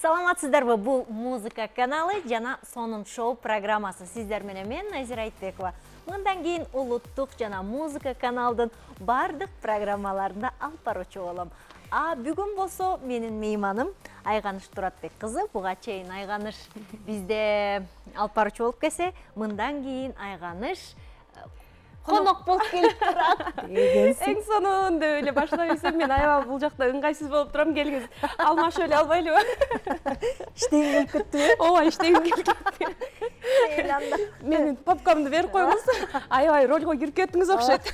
Саламатсыздарбы, бул музыка каналы жана сонун шоу программасы. Сиздер менен мен Назира Айтбекова. Мындан кийин улуттук жана музыка каналдын бардык программаларында алып баруучу болом. Бүгүн болсо менин мейманым Айганыш Туратбек кызы. Буга чейин Айганыш бизде алып баруучу болуп келсе, мындан кийин Айганыш конок болуп келип турат. Эң сонунда эле баштап ийсем, мен аябай бул жакта ыңгайсыз болуп турам. Келиңиз, алмашып эле албайлыбы? Иштегиң келип кетти. Ооба, иштегим келип кетти. Менин папкамды берип коюңуз. Аябай ролго кирип кеттиңиз окшойт.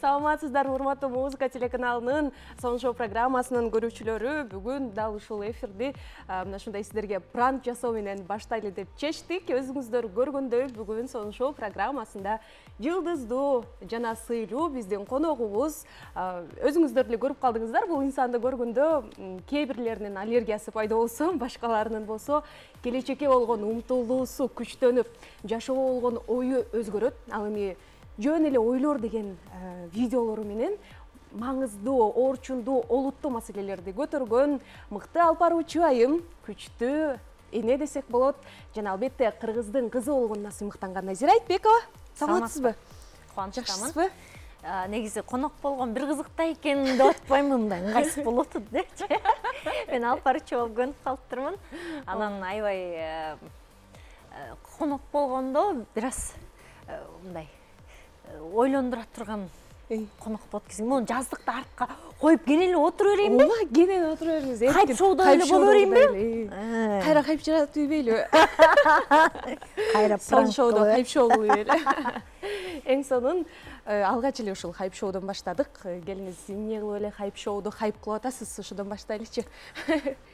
Саламатсыздар, урматтуу музыка телеканалынын сонун шоу программасынын көрүүчүлөрү. Бүгүн дал ушул эфирди мына ушундай сиздерге пранк жасоо менен баштайлы деп чечтик. Өзүңүздөр көргөндөй, бүгүн сонун шоу программасында жылдыздуу жана сыйлуу биздин коногубуз. Өзүңүздөр эле көрүп калдыңыздар, бул инсанды көргөндө кээ бирлеринин аллергиясы пайда болсо, башкаларынын болсо келечекке болгон умтулуусу күчтөнүп, жашоого болгон ою өзгөрөт. Ал эми жөн эле ойлор деген видеолору менен маңыздуу, орчундуу, олуттуу маселелерди көтөргөн мыкты алып баруучу айым, күчтүү эне десек болот. Жана албетте кыргыздын кызы болгонуна сыймыктанган Назира Айтбекова. Саламатсызбы? Кубанычтамын. Негизи конок болгон бир кызыктай экен деп атпаймын да, ыңгайсыз болот депчи. Мен алып баруучу болуп көнүп калыптырмын. Анан аябай конок болгондо бир аз мындай ойлондура турган конок болот кезиң. Муну жаздыкта артка коюп кенен эле отура берейинби? Ооба, кенен отура бериңиз. Хайп шоуда эле боло берейинби? Кайра хайп жаратып ийбейлиби? Кайра пранк шоуда хайп шоу кылып эле. Эң сонун алгач эле ушул хайп шоудон баштадык. Келиңиз, эмне кылып эле хайп шоуду хайп кылып атасыз? Ошодон баштайлычы.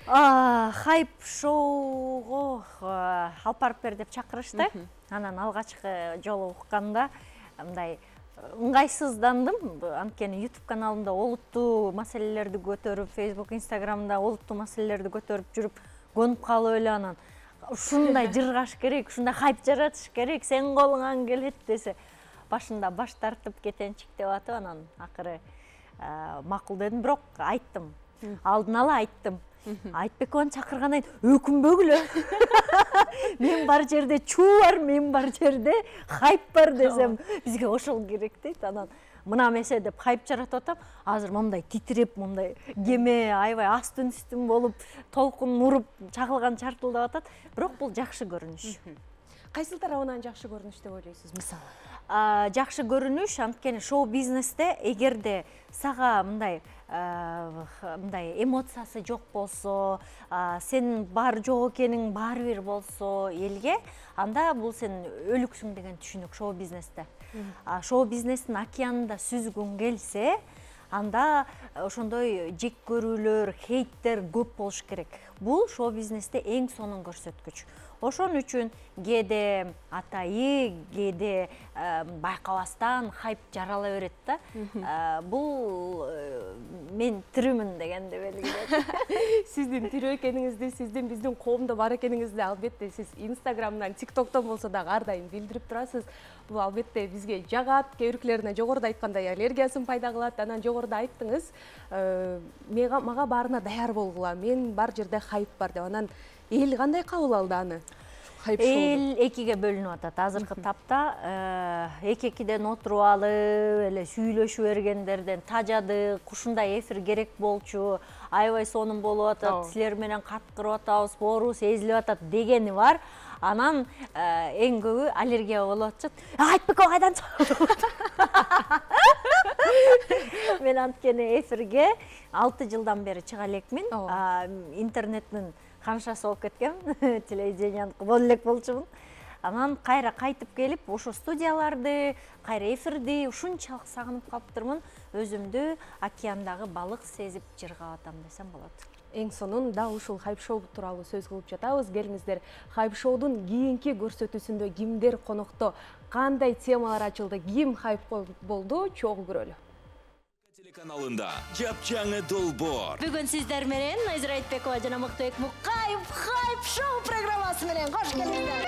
Хайп шоуго алып барып бер деп чакырышты. Анан алгачкы жолу укканда мындай ыңгайсыздандым. Анткени YouTube каналымда олуттуу маселелерди көтөрүп, Facebook, Instagramда олуттуу маселелерди көтөрүп жүрүп, көнүп калып эле анан ушундай жыргаш керек, ушундай хайп жаратыш керек, сен колуңан келет десе, башында баш тартып кетенчик деп атып, анан акыры макул дедим, бирок айттым. Алдын ала айттым. Айтбекованы чакыргандан кийин өкүнбөгүлө. Мен бар жерде чуу бар, мен бар жерде хайп бар десем, бизге ошол керек дейт. Анан мына эмесе деп хайп жаратып атам. Азыр мындай титиреп, мындай кеме аябай астын үстүн болуп, толкун уруп, чагылган чартылдап атат. Бирок бул жакшы көрүнүш. Кайсыл тарабынан жакшы көрүнүш деп ойлойсуз, мисалы? Жакшы көрүнүш, анткени шоу бизнесте эгерде сага мындай эмоциясы жок болсо, сен бар жок экениң баары бир болсо элге, анда бул сен өлүксүң деген түшүнүк шоу бизнесте. Шоу бизнестин океанында сүзгүң келсе, анда ошондой жек көрүүлөр, хейттер көп болуш керек. Бул шоу бизнесте эң сонун көрсөткүч. Ошон үчүн кээде атайы, кээде байкабастан хайп жарала берет да. Бул мен тирүүмүн дегенди белгилейт. Сиздин тирүү экениңизди, сиздин биздин коомдо бар экениңизди албетте сиз Инстаграмдан, ТикТоктон болсо дагы ар дайым билдирип турасыз. Бул албетте бизге жагат, кээ бирлерине жогоруда айткандай аллергиясын пайда кылат. Анан жогоруда айттыңыз, мага баарына даяр болгула, мен бар жерде хайп бар деп. Анан эл кандай кабыл алды аны? Эл экиге бөлүнүп атат. Азыркы тапта эки-экиден отуруп алып, эле сүйлөшүп бергендерден тажадык, ушундай эфир керек болчу, аябай сонун болуп атат, силер менен каткырып атабыз, боору сезилип атат дегени бар. Анан эң көбү аллергия болуп атышат. Айтбекова кайдан чыгып? Мен анткени эфирге 6 жылдан бери чыга элекмин. Интернеттин каншасы болуп кеткем, телевиденияныкы боло элек болчумун. Анан кайра кайтып келип, ошо студияларды, кайра эфирди ушунчалык сагынып калыптырмын. Өзүмдү океандагы балык сезип жыргап атам десем болот. Эң сонун дал ушул хайп шоу тууралуу сөз кылып жатабыз. Келиңиздер, хайп шоудун кийинки көрсөтүүсүндө кимдер конокто, кандай темалар ачылды, ким хайп болду, чогуу көрөлү. Телеканалында жапжаңы долбоор. Бүгүн сиздер менен Назира Айтбекова жана Мыктыбек Мукаев хайп шоу программасы менен кош келиңиздер.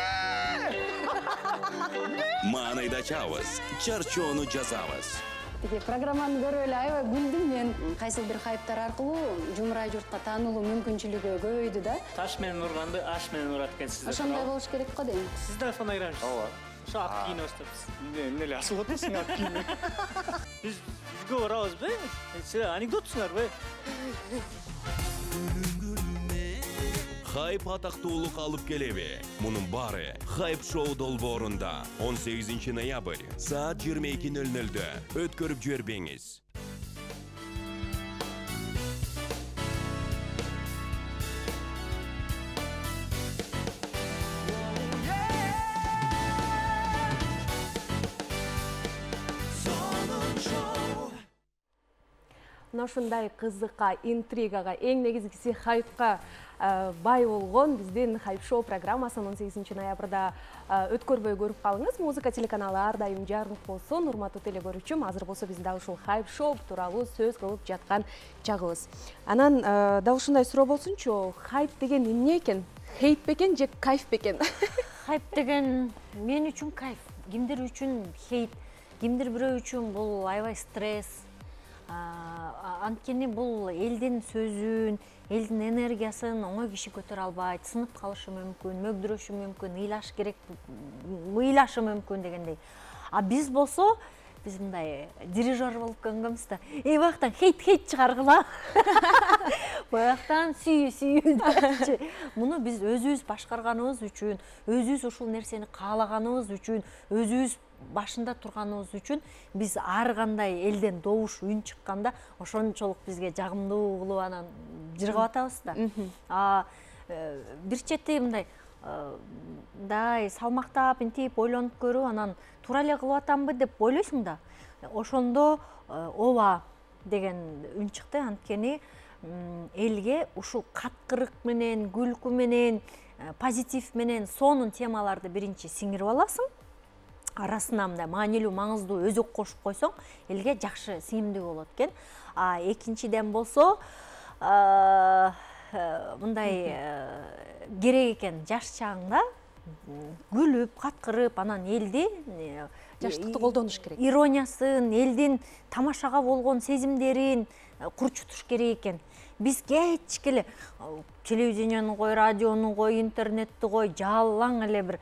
Маанайда чабыз, чарчоону жазабыз. Тиги программаны көрүп эле аябай күлдүм мен. Кайсы бир хайптар аркылуу жумурай журтка таанылуу мүмкүнчүлүгү көбөйдү да. Таш менен урганды аш менен урат экенсиз. Ошондой болуш керек го дейм. Сиз да ошондой айраңыз. Ооба. Ошо ак кийине баштапсыз. Эмне эле асылып атасың ак кийине. Биз үйгө барабызбы? Силер анекдотсуңарбы? Хайп атактуулук алып келеби? Мунун баары Хайп шоу долбоорунда 18 ноябрь саат 22:00 өткөрүп жибербеңиз. Ушундай кызыкка, интригага, эң негизгиси хайпка бай болгон биздин Хайп шоу программасын 18 ноябрда өткөрбөй көрүп калыңыз. Музыка телеканалы ар дайым жарык болсун. Урматтуу телегөрүүчүм, азыр болсо биз дагы ушул Хайп шоу тууралуу сөз кылып жаткан чагыбыз. Анан дагы ушундай суроо болсунчу, хайп деген эмне экен? Хейт бекен же кайф бекен? Хайп деген мен үчүн кайф, кимдир үчүн хейт, кимдир бирөө үчүн бул аябай стресс. Анткени бул элдин сөзүн, элдин энергиясын оңой киши көтөрө албайт, сынып калышы мүмкүн, мөгдүрөшү мүмкүн, ыйлашы мүмкүн дегендей. А биз болсо, биз мындай дирижер болуп көнгөнбүз да. Баяктан хейт чыгаргыла. Баяктан сүйүү депчи. Муну биз өзүбүз башкарганыбыз үчүн, өзүбүз ушул нерсени каалаганыбыз үчүн, өзүбүз башында турганыбыз үчүн биз ар кандай элден добуш үн чыкканда ошончолук бизге жагымдуу кылып анан жыргап атабыз да. Бир чети мындай салмактап интип ойлонуп көрүп анан туура эле кылып атамбы деп ойлойсуң да. Ошондо ооба деген үн чыкты. Анткени элге ушул каткырык менен, күлкү менен, позитив менен сонун темаларды биринчи сиңирип аласың. Арасына мындай маанилүү, маңыздуу өзөк кошуп койсоң, элге жакшы сиңимдүү болот экен. Экинчиден болсо, мындай керек экен жаш чагыңда күлүп, каткырып, анан элди жаштыкты колдонуш керек. Ирониясын, элдин тамашага болгон сезимдерин курчутуш керек экен. Биз кечкеле телевиденияны кой, радиону кой, интернетти кой, жалаң эле бир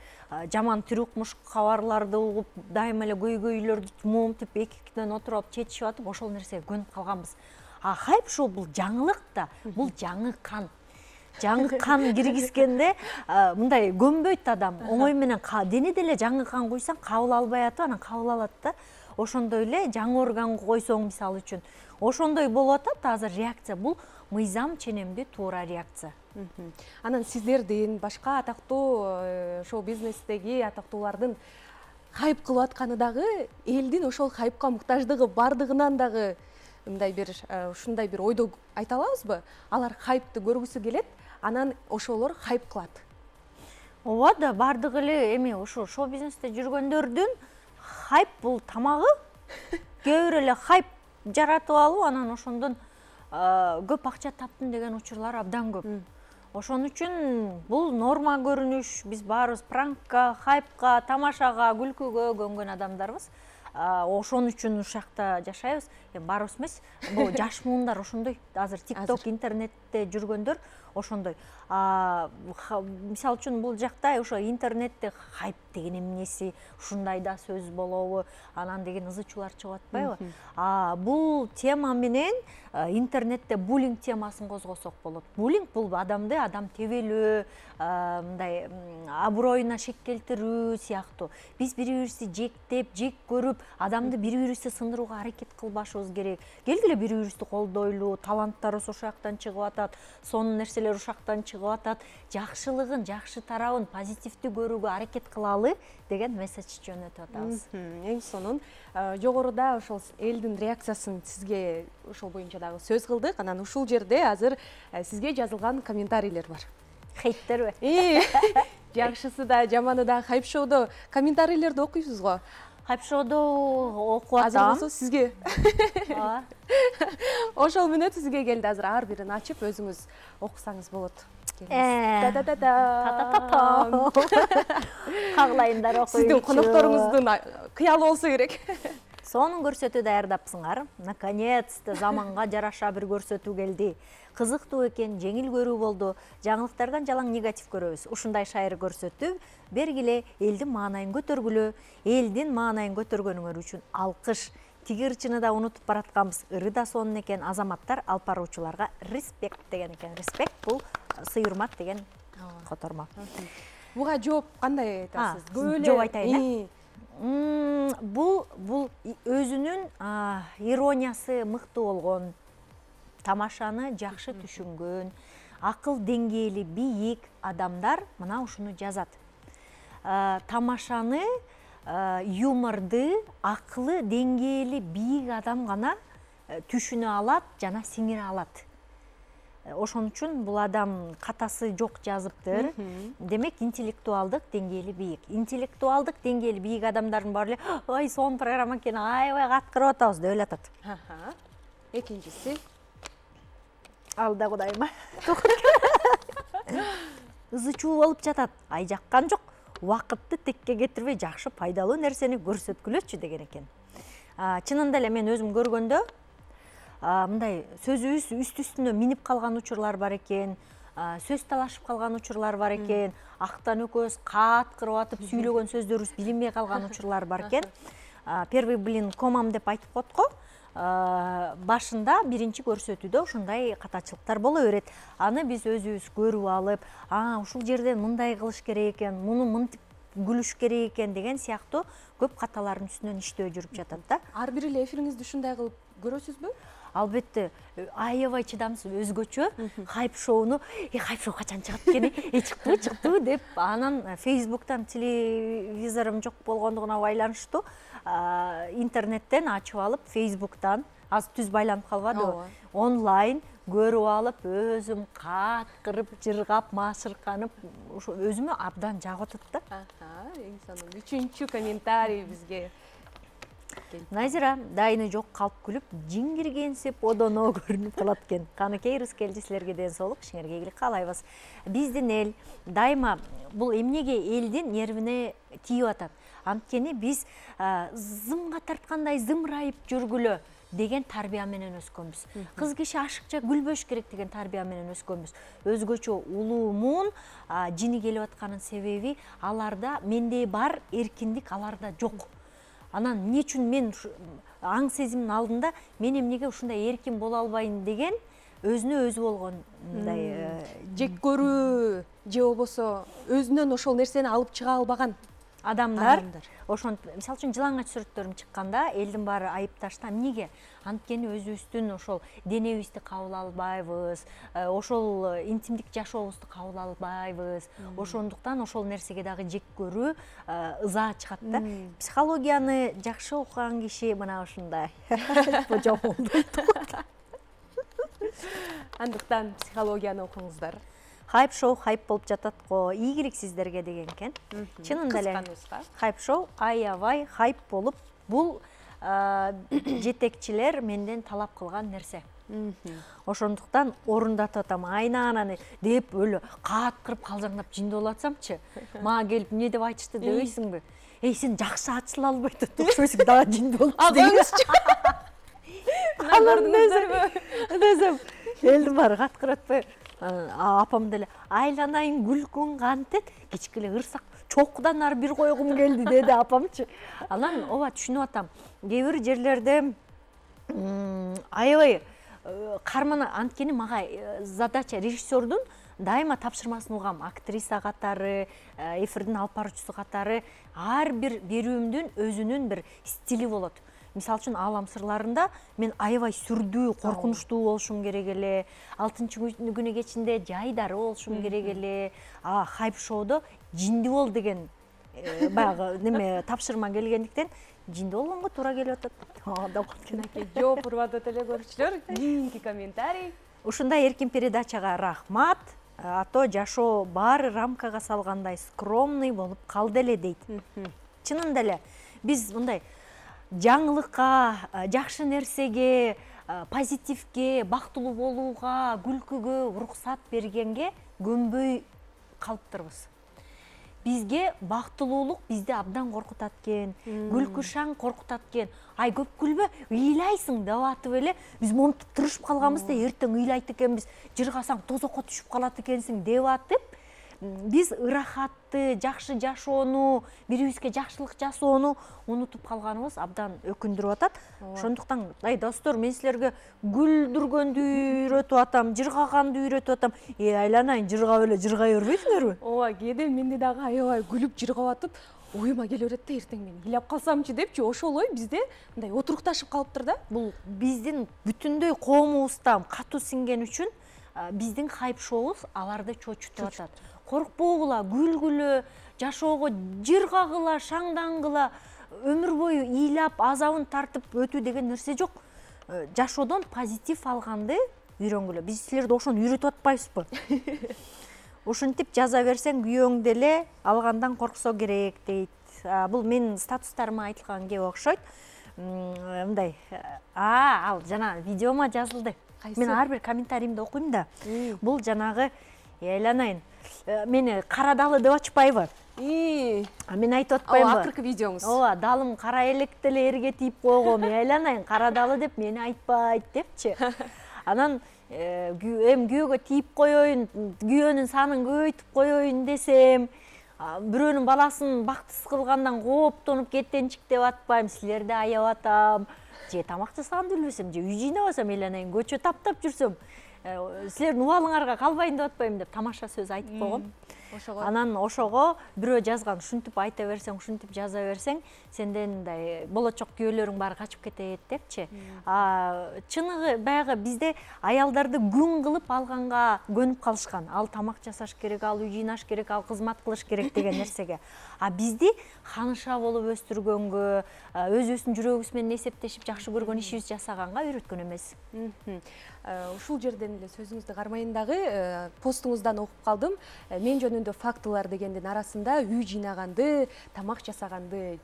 жаман түрүкмуш кабарларды угуп, дайыма эле көйгөйлөрдү муумтуп, эки-экиден отуруп чечишип атып, ошол нерсеге көнүп калганбыз. Хайп шоу бул жаңылык да, бул жаңы кан. Жаңы кан киргизгенде мындай көнбөйт адам. Оңой менен дене деле жаңы кан куйсаң кабыл албай атып, анан кабыл алат да. Ошондой эле жаңы орган койсоң мисалы үчүн, ошондой болуп атат. Азыр реакция бул мыйзам ченемдүү туура реакция. Анан сиздердин башка атактуу шоу бизнестеги атактуулардын хайп кылып атканы дагы элдин ошол хайпка муктаждыгы бардыгынан дагы мындай бир ушундай бир ойдо айта алабызбы? Алар хайпты көргүсү келет, анан ошолор хайп кылат. Ооба да, бардыгы эле эми ушу шоу бизнесте жүргөндөрдүн хайп бул тамагы. Кээ бир эле хайп жаратып алып, анан ошондон көп акча таптым деген учурлар абдан көп. Ошон үчүн бул норма көрүнүш. Биз баарыбыз пранкка, хайпка, тамашага, күлкүгө көнгөн адамдарбыз. Ошон үчүн ушул жакта жашайбыз. Баарыбыз эмес, бул жаш муундар ошондой. Азыр TikTok, интернетте жүргөндөр ошондой. Мисалы үчүн бул жакта ошо интернетте хайп деген эмнеси, ушундай да сөз болобу, анан деген ызычуулар чыгып атпайбы? Бул тема менен интернетте буллинг темасын козгосок болот. Буллинг бул адамды адам тебелөө, мындай аброюна шек келтирүү сыяктуу. Биз бири-бирибизди жектеп, жек көрүп, адамды бири-бирибизди сындырууга аракет кылбашыбыз керек. Келгиле бири-бирибизди колдойлу, таланттарыбыз ошол жактан чыгып атат, сонун нерселер ошол жактан чыгып атат. Жакшылыгын, жакшы тарабын, позитивди көрүүгө аракет кылалы деген месседж жөнөтүп атабыз. Эң сонун. Жогоруда ошол элдин реакциясын сизге ошол боюнча дагы сөз кылдык. Анан ушул жерде азыр сизге жазылган комментарийлер бар. Хейттерби? Жакшысы да, жаманы да хайп шоудо комментарийлерди окуйсуз го. Хайп шоудо окуп атам. Азыр болсо сизге. Ошол мүнөт сизге келди. Азыр ар бирин ачып өзүңүз окусаңыз болот. Кагылайындар окуйчу. Сиздин конокторуңуздун кыялы болсо керек. сонун көрсөтүү даярдапсыңар. Наконец-то заманга жараша бир көрсөтүү келди. Кызыктуу экен, жеңил көрүү болду. Жаңылыктардан жалаң негатив көрөбүз. Ушундай шайыр көрсөтүү бергиле элдин маанайын көтөргүлө. Элдин маанайын көтөргөнүңөр үчүн алкыш. Тиги ырчыны да унутуп баратканбыз. Ыры да сонун экен. Азаматтар алып баруучуларга респект деген экен. Респект бул сый-урмат деген котормо. Буга жооп кандай айтасыз? Жооп айтайын. Бул өзүнүн ирониясы мыкты болгон, тамашаны жакшы түшүнгөн, акыл деңгээли бийик адамдар мына ушуну жазат. Тамашаны, юморду акылы деңгээли бийик адам гана түшүнө алат жана сиңире алат. Ошон үчүн бул адам катасы жок жазыптыр. Демек, интеллектуалдык деңгээли бийик. Интеллектуалдык деңгээли бийик адамдардын баары эле ой, сонун программа экен, аябай каткырып атабыз деп элатат. Экинчиси Алда кудайыма. Ызы чуу болуп жатат. Ай жаккан жок. Убакытты текке кетирбей жакшы пайдалуу нерсени көрсөткүлөчү деген экен. Чынында эле мен өзүм көргөндө мындай сөзүбүз үстү-үстүнө минип калган учурлар бар экен, сөз талашып калган учурлар бар экен, актан экөөбүз каткырып атып сүйлөгөн сөздөрүбүз билинбей калган учурлар бар экен. Первый блин комам деп айтып коет го. Башында биринчи көрсөтүүдө ушундай катачылыктар боло берет. Аны биз өзүбүз көрүп алып, ушул жерден мындай кылыш керек экен, муну мынтип күлүш керек экен деген сыяктуу көп каталардын үстүнөн иштөө жүрүп жатат да. Ар бир эле эфириңизди ушундай кылып көрөсүзбү? Албетте, аябай чыдамсыз өзгөчө хайп шоуну, хайп шоу качан чыгат экен, чыктыбы деп, анан Facebooктан телевизорум жок болгондугуна байланыштуу интернеттен ачып алып, Facebooктан азыр түз байланып калбадыбы? Онлайн көрүп алып, өзүм каткырып, жыргап, машырканып, өзүмө абдан жагып атат да. Эң сонун. Үчүнчү комментарий бизге. Назира дайыны жок калп күлүп, жиңгиргенсип одоно көрүнүп калат экен. Каныкей рыскелди силерге ден соолук, ишиңерге ийгилик каалайбыз. Биздин эл дайыма бул эмнеге элдин нервине тийип атат? Анткени биз зымга тарткандай зымырайып жүргүлө деген тарбия менен өскөнбүз. Кыз киши ашыкча күлбөш керек деген тарбия менен өскөнбүз. Өзгөчө улуумун жини келип атканын себеби аларда мендей бар эркиндик аларда жок. Анан эмне үчүн мен аң сезимдин алдында мен эмнеге ушундай эркин боло албайм деген өзүнө өзү болгон мындай жек көрүү же болбосо өзүнөн ошол нерсени алып чыга албаган адамдар. Ошон мисалы үчүн жылаңач сүрөттөрүм чыкканда элдин баары айыпташты. Эмнеге? Анткени өзүбүздүн ошол денебизди кабыл албайбыз, ошол интимдик жашообузду кабыл албайбыз. Ошондуктан ошол нерсеге дагы жек көрүү ыза чыгат да. Психологияны жакшы окуган киши мына ушундай божо болду. Андыктан психологияны окуңуздар. Хайп шоу хайп болуп жатат го, ийгилик сиздерге деген экен. Чынында эле хайп шоу аябай хайп болуп, бул жетекчилер менден талап кылган нерсе. Ошондуктан орундатып атам, айнаананы деп өлө каткырып калжаңдап жиндеп атсамчы, мага келип эмне деп айтышты дебейсиңби? Эй, сен жакшы ачыла албай атат, окшойсуң, дагы жиндеп болуп дегенчи. Десем, элдин баары каткырып атпайбы? Апам деле айланайын күлкүң кантет, кичкеле ырсак чокудан ары бир койгум келди деди апамчы. Анан ооба түшүнүп атам. Кээ бир жерлерде аябай кармана, анткени мага задача режиссердун дайыма тапшырмасын угам. Актриса катары, эфирдин алып баруучусу катары ар бир берүүмдүн өзүнүн бир стили болот. Мисалы үчүн Аалам сырларында мен аябай сүрдүү, коркунучтуу болушум керек эле. 6-күнү кечинде жайдары болушум керек эле. Хайп шоудо жинди бол деген баягы неме тапшырма келгендиктен жинди болгонго туура келип атат. Жооп урматтуу эле көрүүчүлөр, кийинки комментарий. Ушундай эркин передачага рахмат. Ато жашоо баары рамкага салгандай скромный болуп калды эле дейт. Чынында эле биз мындай жаңылыкка, жакшы нерсеге, позитивге, бактылуу болууга, күлкүгө уруксат бергенге көнбөй калыптырбыз. бизге бактылуулук бизди абдан коркутат экен, күлкү шаң коркутат экен. Ай көп күлбө, ыйлайсың деп атып эле биз момунтип тырышып калганбыз да эртең ыйлайт экенбиз, жыргасаң тозокко түшүп калат экенсиң деп атып, биз ырахатты, жакшы жашоону, бирибизге жакшылык жасоону унутуп калганыбыз абдан өкүндүрүп атат. Ошондуктан, ай достор, мен силерге күлдүргөндү үйрөтүп атам, жыргаганды үйрөтүп атам. Айланайын, жыргап эле жыргай бербейсиңерби? Ооба, кээде менде дагы аябай күлүп жыргап атып, оюма келе берет да, эртең мен ыйлап калсамчы депчи, ошол ой бизде мындай отурукташып калыптыр да. Бул биздин бүтүндөй коомубузда катуу сиңген үчүн биздин хайп шоубуз аларды чочутуп атат. Коркпогула, күлгүлө, жашоого жыргагыла, шаңдангыла, өмүр бою ыйлап, азабын тартып өтүү деген нерсе жок. Жашоодон позитив алганды үйрөнгүлө. Биз силерди ошону үйрөтүп атпайбызбы? Ушинтип жаза берсең күйөөң деле алгандан корксо керек дейт. Бул менин статустарыма айтылган кеп окшойт. Мындай, ал жана видеома жазылды. Мен ар бир комментарийимди окуйм да. Бул жанагы айланайын. Мени кара далы деп ачпайбы? Мен айтып атпаймынбы? Акыркы видеоңуз. Ооба, далым кара элек деле эрге тийип койгом, айланайын, кара далы деп мени айтпайт депчи. Анан эми күйөөгө тийип коеюн, күйөөнүн санын көбөйтүп коеюн десем, бирөөнүн баласын бактысыз кылгандан кооптонуп кеттенчиктеп атпайм, силерди аябап атам. Же тамак жасаганды билбесем, же үй жыйнабасам, айланайын, көчө таптап жүрсөм, силердин убалыңарга калбайын деп атпайм деп тамаша сөз айтып койгом. Анан ошого бирөө жазган, ушинтип айта берсең, ушинтип жаза берсең, сенден мындай болочок күйөөлөрүң баары качып кетет депчи. Чыныгы баягы бизде аялдарды күн кылып алганга көнүп калышкан. Ал тамак жасаш керек, ал үй жыйнаш керек, ал кызмат кылыш керек деген нерсеге. Бизди ханыша болуп өстүргөнгө, өзүбүздүн жүрөгүбүз менен эсептешип жакшы көргөн ишибизди жасаганга үйрөткөн эмес. Ушул жерден эле сөзүңүздү кармайын дагы, постуңуздан окуп калдым. Мен жөнүндө фактылар дегендин арасында үй жыйнаганды, тамак жасаганды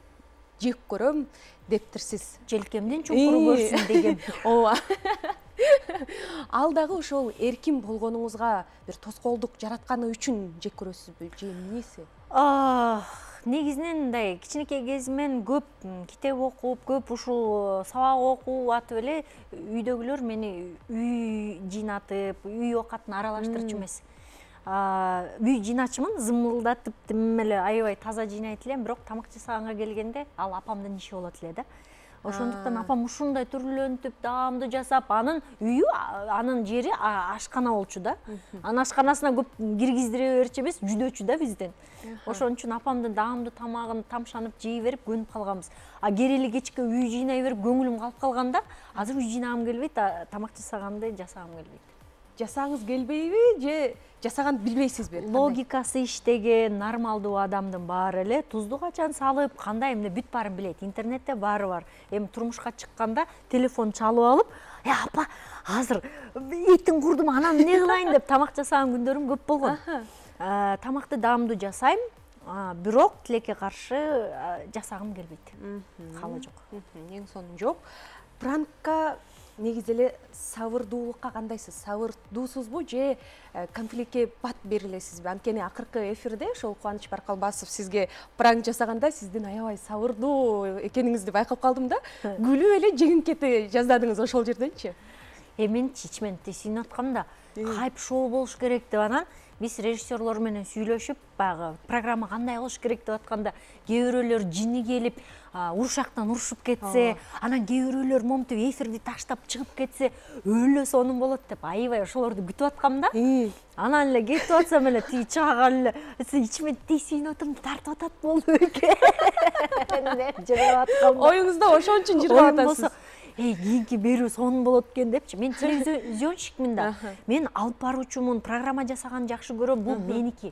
жек көрөм дептирсиз. Желкемден чуңкуру көрсүн деген. Ооба. Ал дагы ошол эркин болгонуңузга бир тоскоолдук жаратканы үчүн жек көрөсүзбү же эмнеси? Негизинен мындай кичинекей кезимен көп китеп окуп, көп ушул сабак окуп атып эле үйдөгүлөр мени үй жыйнатып, үй оокатын аралаштырчу эмес. Үй жыйначымын, зымылдатып тим эле аябай таза жыйнайт элем, бирок тамак жасаганга келгенде ал апамдын иши болот эле да. Ошондуктан апам ушундай түрлөнтүп, даамды жасап, анын үйү, анын жери ашкана болчу да. Анын ашканасына көп киргиздире берчүбүз, жүдөчү да бизден. Ошон үчүн апамдын даамдуу тамагын тамшанып жей берип көнүп калганбыз. Керели кечке үй жыйнай берип көңүлүм калып калганда, азыр үй жыйнагым келбейт, тамак жасаганды жасагым келбейт. Жасагыңыз келбейби же жасаганды билбейсизби? Логикасы иштеген нормалдуу адамдын баары эле тузду качан салып, кандай эмне бүт баарын билет. Интернетте баары бар. Эми турмушка чыкканда телефон чалып алып, апа, азыр этин курдум, анан эмне кылайын деп тамак жасаган күндөрүм көп болгон. Тамакты даамдуу жасайм, бирок тилекке каршы жасагым келбейт. Кала жок. Эң сонун жок. Пранкка негизи эле сабырдуулукка кандайсыз? Сабырдуусузбу же конфликтке бат берилесизби? Анткени акыркы эфирде ошол Кубаныч Баркалбасов сизге пранк жасаганда сиздин аябай сабырдуу экениңизди байкап калдым да. Күлүп эле жеңип кетти жаздадыңыз ошол жерденчи? Мен чичменти сүйүнүп аткам да, хайп шоу болуш керек деп анан биз режиссерлор менен сүйлөшүп, баягы программа кандай кылыш керек деп атканда, кээ бирөөлөр жини келип, урушактан урушуп кетсе, анан кээ бирөөлөр момтип эфирди таштап чыгып кетсе, өлө сонун болот деп аябай ошолорду күтүп аткам да. Анан эле кетип атсам эле тиги чыга калып эле, ичимен сүйүнүп атам, тартып атат болду экен деп жыргап аткам. Оюңузда ошон үчүн жыргап атасыз. Кийинки берүү сонун болот экен депчи. Мен телевизионщикмин да. Мен алып баруучумун, программа жасаган жакшы көрөм, бул меники.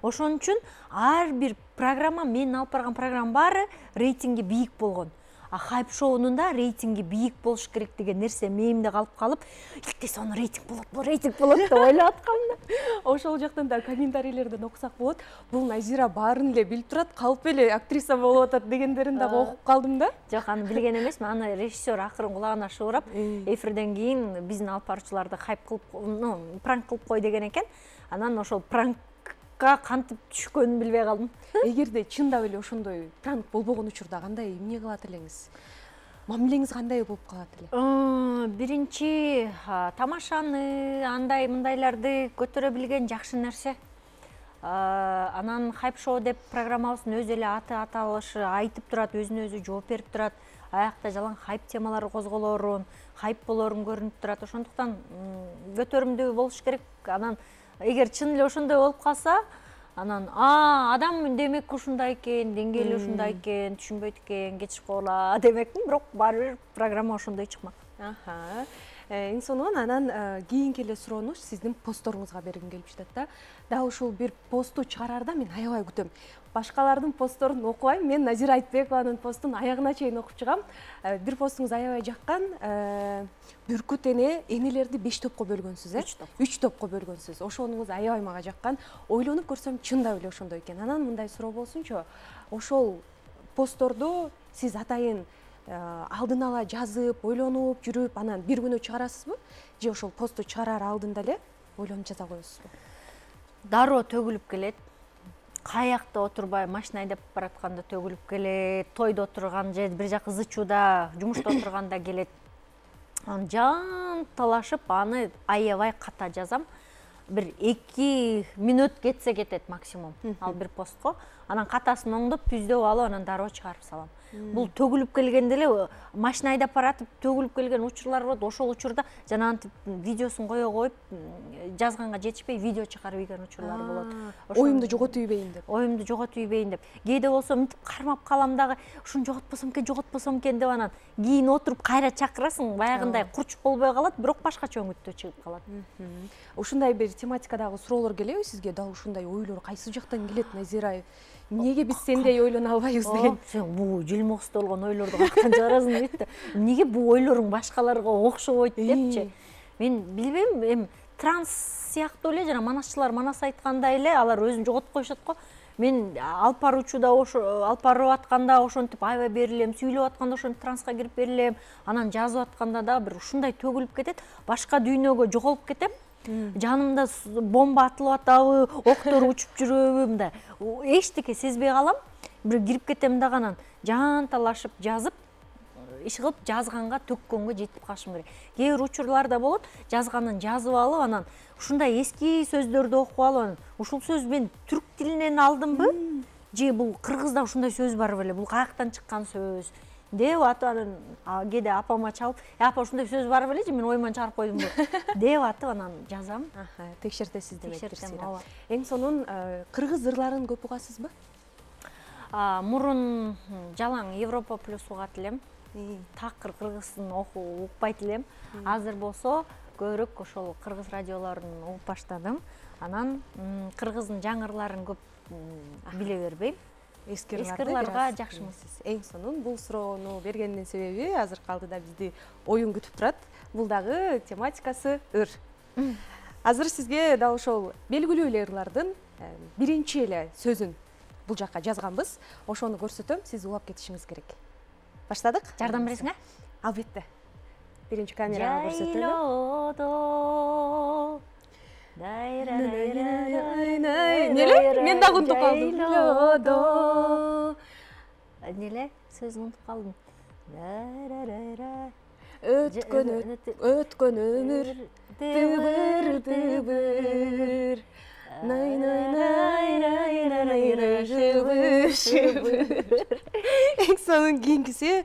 Ошон үчүн ар бир программа, менин алып барган программа баары рейтинги бийик болгон. Хайп шоунун да рейтинги бийик болуш керек деген нерсе мээнимде калып калып, илте сонун рейтинг болот деп ойлоп аткам да. Ошол жактан да комментарийлерден окусак болот. Бул Назира баарын эле билип турат, калп эле актриса болуп атат дегендерин дагы окуп калдым да. Жок, аны билген эмесмин. Аны режиссер акырын кулагына шыбырап, эфирден кийин биздин алып баруучуларды хайп кылып, пранк кылып кой деген экен. Анан ошол пранк пранкка кантип түшкөнүн билбей калдым. Эгерде чындап эле ошондой пранк болбогон учурда кандай эмне кылат элеңиз? Мамилеңиз кандай болуп калат эле? Биринчи тамашаны, андай мындайларды көтөрө билген жакшы нерсе. Анан хайп шоу деп программабыздын өзү эле аталышы айтып турат, өзүнө өзү жооп берип турат. Аякта жалаң хайп темалары козголорун, хайп болорун көрүнүп турат. Ошондуктан көтөрүмдүү болуш керек. Анан эгер чын эле ошондой болуп калса, анан адам демек ушундай экен, деңгээли ушундай экен, түшүнбөйт экен, кетишип кала демекмин, бирок баары бир программа ошондой чыкмак. Эң сонун анан кийинки эле суроону сиздин постторуңузга бергим келип жатат да. Дагы ушул бир постту чыгарарда мен аябай күтөм. Башкалардын постторун окубайм, мен Назира Айтбекованын постун аягына чейин окуп чыгам. Бир постуңуз аябай жаккан. Бүркүт энелерди 5 топко бөлгөнсүз, 3 топко бөлгөнсүз. Ошонуңуз аябай мага жаккан. Ойлонуп көрсөм чындап эле ошондой экен. Анан мындай суроо болсунчу, ошол постторду сиз атайын алдын ала жазып, ойлонуп жүрүп, анан бир күнү чыгарасызбы? Же ошол посту чыгарар алдында эле ойлонуп жаза коесузбу? Дароо төгүлүп келет. Каякта отурбай, машина айдап баратканда төгүлүп келет, тойдо отурган же бир жак ызычууда, жумушта отурганда келет. Жан талашып, аны аябай ката жазам. Бир 2 мүнөт кетсе кетет максимум. Ал бир постко. Анан катасын оңдоп, түздөп алып, анан дароо чыгарып салам. Бул төгүлүп келгенде эле машина айдап баратып төгүлүп келген учурлар болот. Ошол учурда жанагынтип видеосун кое коюп, жазганга жетишпей видео чыгарып ийген учурлар болот. Оюмду жоготуп ийбейин деп. Оюмду жоготуп ийбейин деп. Кээде болсо мынтип кармап калам дагы, ушуну жоготпосом экен деп анан кийин отуруп кайра чакырасың, баягындай курчуп болбой калат, бирок башкача өңүттө чыгып калат. Ушундай бир тематикадагы суроолор келеби сизге? Дал ушундай ойлор кайсы жактан келет, Назира? Эмнеге биз сендей ойлоно албайбыз деген? Сен бул жылмоосто болгон ойлорду каяктан чыгарасың дейт да. Эмнеге бул ойлоруң башкаларга окшобойт депчи. Мен билбейм, эми транс сыяктуу эле жана манасчылар манас айткандай эле алар өзүн жоготуп коюшат го. Мен алып баруучуда алып барып атканда ошентип аябай берилем, сүйлөп атканда ошентип транска кирип берилем, анан жазып атканда да бир ушундай төгүлүп кетет, башка дүйнөгө жоголуп кетем. Жанымда бомба атылып атабы, октор учуп жүрөбү, мындай эчтеке сезбей калам. Бир кирип кетем да анан жан талашып жазып, иш кылып жазганга төккөнгө жетип калышым керек. Кээ бир учурларда болот, жазганын жазып алып, анан ушундай эски сөздөрдү окуп алып, ушул сөз мен түрк тилинен алдымбы? Же бул кыргызда ушундай сөз бар беле? Бул каяктан чыккан сөз? Деп атып анан кээде апама чалып, апа ушундай сөз бар беле же мен оюман чыгарып койдумбу? Деп атып анан жазам. Текшертесиз деп Текшертем. Эң сонун кыргыз ырларын көп угасызбы? Мурун жалаң Европа плюс угат элем. Такыр кыргызын укпайт элем. Азыр болсо көбүрөөк ошол кыргыз радиолорун угуп баштадым. Анан кыргыздын жаңырларын көп биле бербейм. Эскирларга жакшымын. Эң сонун бул суроону бергендин себеби азыркы алдыда бизди оюн күтүп турат. Бул дагы тематикасы ыр. Азыр сизге дал ошол белгилүү эле ырлардын биринчи эле сөзүн бул жакка жазганбыз. Ошону көрсөтөм, сиз улап кетишиңиз керек. Баштадык? Жардам бересиңби? Албетте. Биринчи камерага көрсөтөлү. Неле? Мен дагы унутуп калдым. Неле? Сөз унутуп калдым. Өткөн өмүр тыбыр эң сонун кийинкиси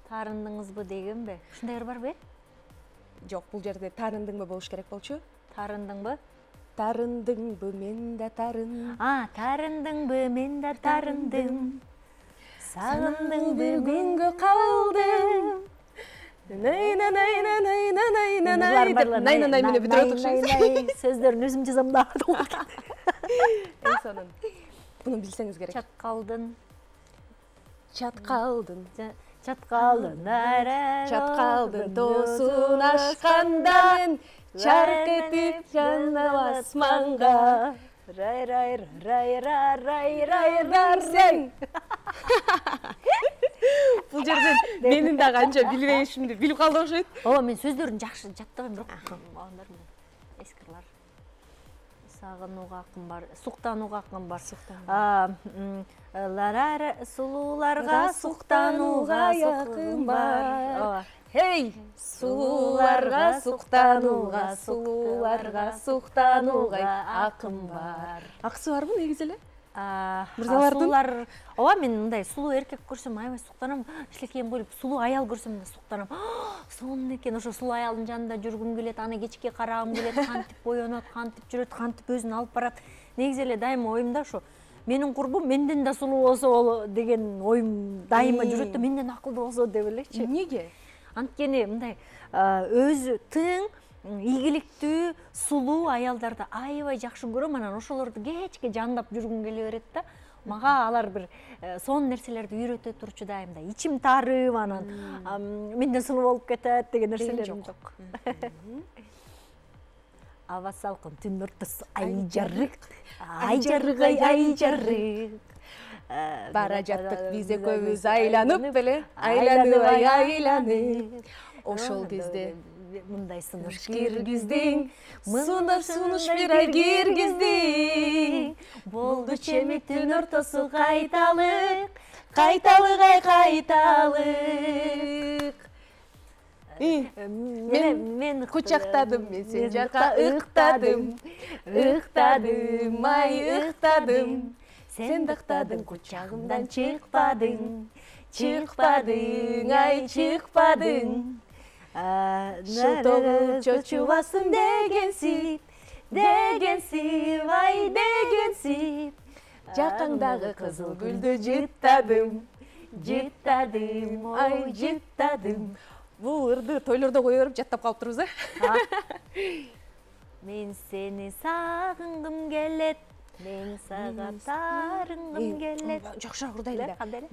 Тарындыңызбы дегенби? Ушундай ыр барбы? Жок, бул жерде тарындыңбы болуш керек болчу. Тарындыңбы? Тарындыңбы, мен да тарын. Тарындыңбы, мен да тарындым. Сагындыңбы, күнгө калдым. Найна менен бүтүрөт окшойсуз. Сөздөрүн өзүм жазам да. Эң сонун. Буну билсеңиз керек. Чаткалдын. Чаткалдын. Чаткалдын. Чаткалдын тоосун ашканда мен чарк этип жанам асманга. Рай. Бул жерден менин да канча билбейишимди билип калды окшойт. Ооба, мен сөздөрүн жакшы жаттабайм, бирок балдар эскирлар. Сағынуға ақын бар, суқтануға ақын бар. Сұлуларға суқтануға яқын бар. Хей! Сұлуларға суқтануға, сұлуларға суқтануға ақын бар. Ақсы бар бұл негізілі? Сұлулар, мен мындай сұлу еркек көрсем, айбай суқтанам, ішлекейін қойып, сұлу аял көрсем де суқтанам. Соның екен, ошо сұлу аялдың жанында жүргім келет, аны кечке қарағым келет, қантип боянат, қантип жүрет, қантип өзін алып барат. Негізеле дайыма ойымда ошо, менің құрбым менден да сұлу болсо деген ойым дайыма жүрет, менден ақылды болсо деп элечи. Неге? Анткени мындай өзү тың, ийгиликтүү, сулуу аялдарды аябай жакшы көрөм, анан ошолорду кечке жандап жүргүм келе берет да. Мага алар бир сонун нерселерди үйрөтө турчу дайымда. Ичим тарып, анан менден сулуу болуп кетет деген нерселерим жок. Аба салкын түн ортосу ай жарык, ай жарык, ай жарык. Бара жаттык биз экөөбүз айланып беле, айланып айланып. Ошол кезде мындай сунуш киргиздиң, сунуш бир ай киргиздиң. Болду чеми түн ортосу кайталык, Кайталык ай кайталык. Мен кучактадым, мен сен жакка ыктадым. Ыктадым, ай ыктадым. Сен дыктадың, кучагымдан чыкпадың. Чыкпадың, ай чыкпадың. Шылтоғып чочубасын дегенсип, ай дегенсип. Жақаңдағы қызыл гүлді жыттадым, ай жыттадым. Бұл ырды тойларда қойырып жаттап қалып тұрмыз, Мен сені сағынғым келет, мен саға тарынғым келет. Жақшырақ ұрдайлы.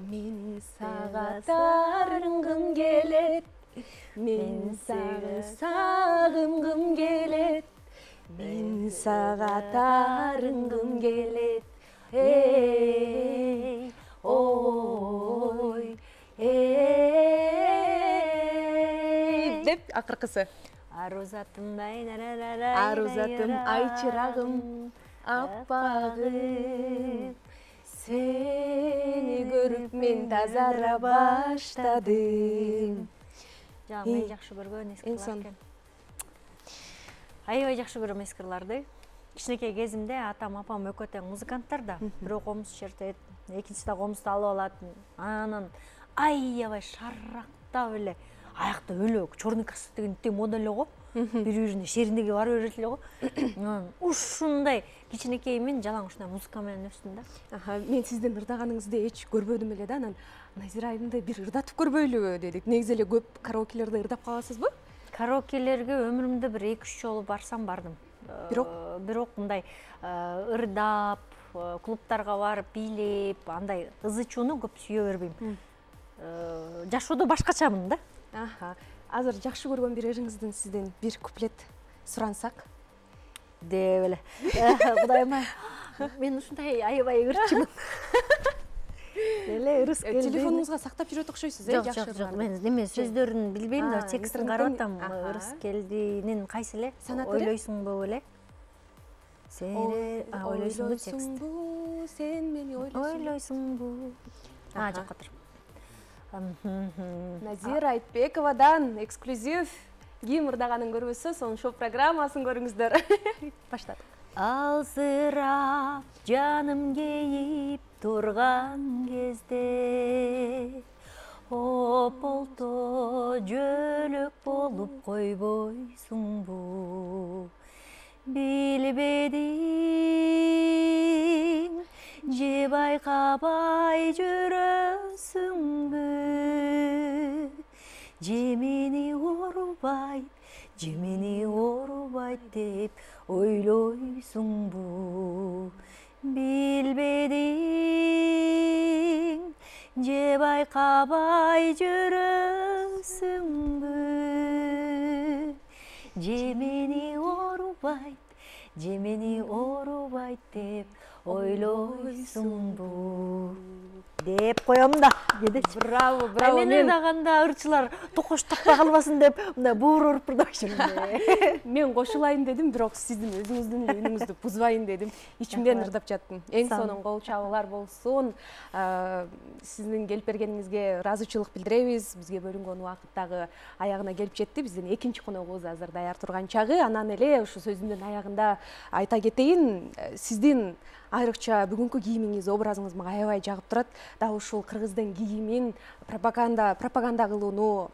Мен саға тарынғым келет. Мен саға сағынғым келет, мен саға тарынғым келет. Эй, ой, эй, деп ақырқысы. Арузатым ай чырағым, аппағым. Сені көріп мен тазара баштадым. Мен жақшы көргөн эскырлар. Аябай жақшы көрөм эскырларды. Кичинекей кезимде атам, апам экөө тең музыканттар да. Бирөө комуз чертет, экинчиси да комузду алып алат. Анан аябай шарактап эле аякта өлө черный красавица деген тең модель го. Бири-бирине шериндеги барып берет эле го. Ушундай кичинекей мен жалаң ушундай музыка менен өстүм да. Мен сиздин ырдаганыңызды эч көрбөдүм эле да. Анан Назира айымды бир ырдатып көрбөйлүбү дедик. Негизи эле көп караокелерде ырдап каласызбы? Караокелерге өмүрүмдө бир 2-3 жолу барсам бардым. Бирок мындай ырдап, клубтарга барып, бийлеп, андай ызы чууну көп сүйө бербейм. Жашоодо башкачамын да. Азыр жакшы көргөн бир ырыңыздын сизден бир куплет сурансак. Деп эле. Кудайыма, мен ушундай аябай ырчымын. Телефонуңузга сактап жүрөт окшойсуз, жок. Мен неме сөздөрүн билбейм да, текстин карап атам. Ырыс келдинин кайсы эле? Ойлойсуңбу эле? Сени ойлойсуңбу текст. Сен мени ойлойсуңбу? Жакка тур. Назира Айтбековадан эксклюзив ким ырдаганын көрбөсө, сонун шоу программасын көрүңүздөр. Баштадык. Алсырап жаным кейип турган кезде ополто жөлөк болуп койбойсуңбу? Билбедиң же байкабай жүрөсүңбү? Же мени оорубайт деп ойлойсуңбу? Билбедиң же байкабай жүрөсүңбү? Же мени оорубайт деп ойлойсуңбу? деп коем да. Браво, браво. Мен даганда ырчылар токоштокпой калбасын деп мындай буур урпурдап жүрдүм. Мен кошулайын дедим, бирок сиздин өзүңүздүн үнүңүздү бузбайын дедим. Ичимден ырдап жаттым. Эң сонун кол чабуулар болсун. Сиздин келип бергениңизге ыраазычылык билдиребиз. Бизге бөлүнгөн убакыт дагы аягына келип жетти. Биздин экинчи коногубуз азыр даяр турган чагы. Анан эле ушу сөзүмдүн аягында айта кетейин, сиздин айрыкча бүгүнкү кийимиңиз, образыңыз мага аябай жагып турат. Дагы ушул кыргыздын кийимин пропаганда кылууну,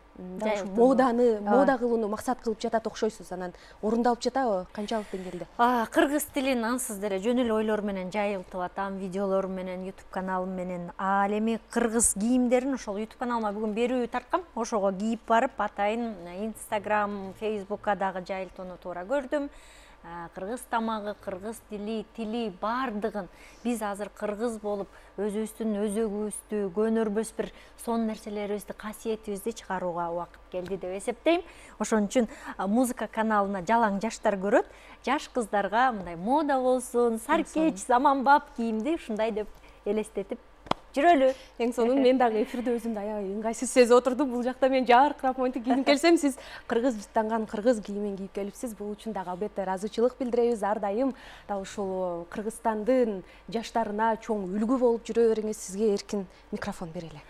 мода кылууну максат кылып жатат окшойсуз. Анан орундалып жатабы? Канчалык деңгээлде? Кыргыз тилин ансыз деле жөн эле ойлор менен жайылтып атам, видеолор менен, YouTube каналым менен. Ал эми кыргыз кийимдерин ошол YouTube каналыма бүгүн берүү тарткам. Ошого кийип барып атайын Instagram, Facebookка дагы жайылтууну туура көрдүм. Кыргыз тамагы, кыргыз тили бардыгын биз азыр кыргыз болуп өзүбүздүн өзөгүбүздү, көнөрбөс бир сонун нерселерибизди, касиетибизди чыгарууга убакыт келди деп эсептейм. Ошон үчүн музыка каналына жалаң жаштар көрөт. Жаш кыздарга мындай мода болсун, саркеч, заманбап кийимди ушундай деп элестетип жүрөлү. Эң сонун мен дагы эфирде өзүмдү аябай ыңгайсыз сезип отурдум. Бул жакта мен жаркырап монтип кийинип келсем, сиз кыргызстанган кыргыз кийимин кийип келипсиз. Бул үчүн дагы албетте ыраазычылык билдиребиз. Ар дайым дагы ушул Кыргызстандын жаштарына чоң үлгү болуп жүрө бериңиз. Сизге эркин микрофон берели.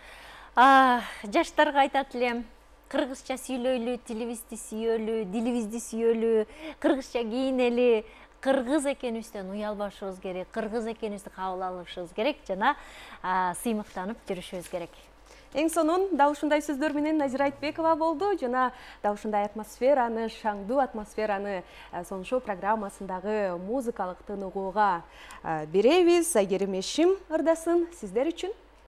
Жаштарга айтат элем, кыргызча сүйлөйлү, тилибизди сүйөлү, дилибизди сүйөлү, кыргызча кийинели. Кыргыз экенибизден уялбашыбыз керек, кыргыз экенибизди кабыл алышыбыз керек жана сыймыктанып жүрүшүбүз керек. Эң сонун дал ушундай сөздөр менен Назира Айтбекова болду жана дал ушундай атмосфераны, шаңдуу атмосфераны сонун программасындагы музыкалык тыныгууга беребиз. Айгерим Эшим ырдасын сиздер үчүн.